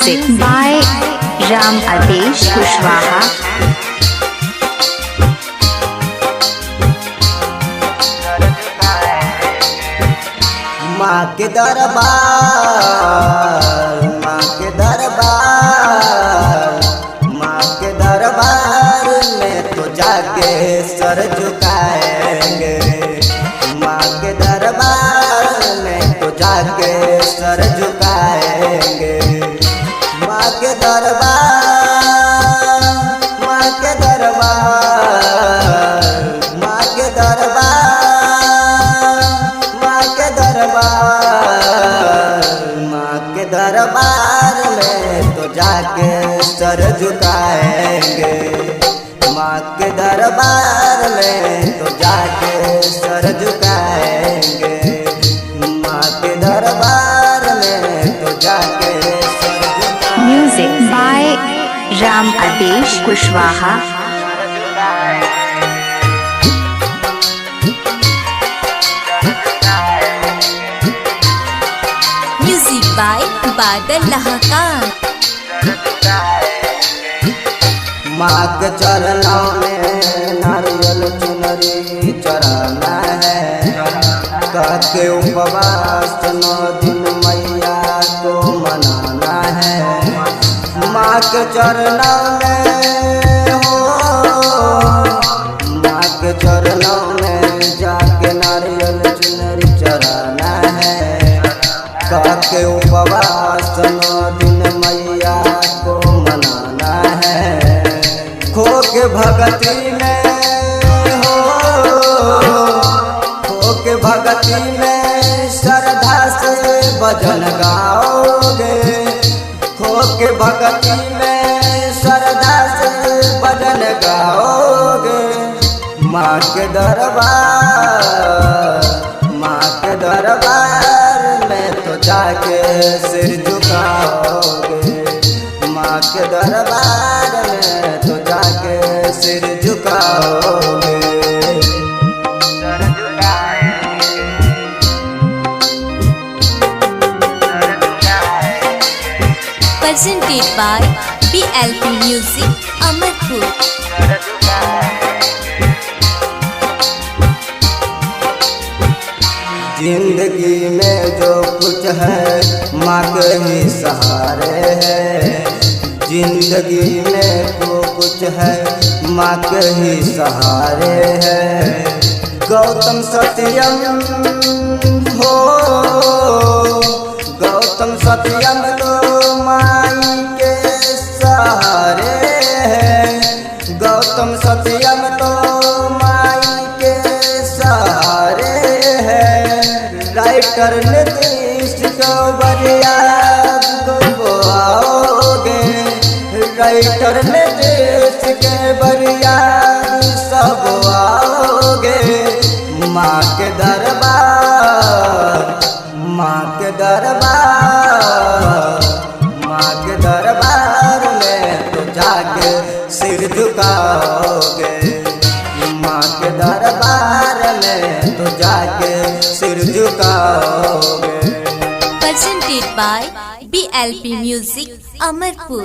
Music by Ram Adesh Kushwaha। माँ के दरबार, माँ के दरबार, माँ के दरबार में तो जाके सर झुकाएंगे। माँ के दरबार में तो जाके सर झुकाएंगे। माँ के दरबार, माँ के दरबार, माँ के दरबार, माँ के दरबार, माँ के दरबार में तो जाके सर झुकाएंगे। माँ के दरबार में तो जाके सर झुकाएंगे। माँ के दरबार में तो जाके सर झुकाएंगे। Music by Ram Adesh Kushwaha। Music by Badal Lahakar. माँ के चरणों में नारियल चुनरी चढ़ाना है। करके उपवास 9 दिन मैया को मनाना है। माँ के चरणों में हो, माँ के चरणों में जाके नारियल चुनरी चढ़ाना है। करके उपवास 9 दिन मैया को मनाना है। खो के भगती में हो, खो के भगती में श्रद्धा से भजन गाओगे। खो के भगती में श्रद्धा से भजन गाओगे। माँ के दरबार, माँ के दरबार में तो जाके सिर झुकाओगे। माँ के दरबार में तो जाके सिर झुकाओगे। presented by BLP Music Amarpur. जिंदगी में जो कुछ है माँ के ही सहारे है। जिंदगी में जो कुछ है माँ के ही सहारे है। गौतम सत्यम हो, गौतम सत्यम तो माई के सहारे है। गौतम सत्यम तो माई के सहारे है। राइटर नीतीश को बरियाद को बोआओगे। राइटर नीतीश के बरियाद सब आओगे। माँ के दरबार, माँ के दरबार, माँ के दरबार में तो जाके सिर झुकाओगे। माँ के दरबार में तो जाके सिर झुकाओगे। presented by BLP Music Amarpur.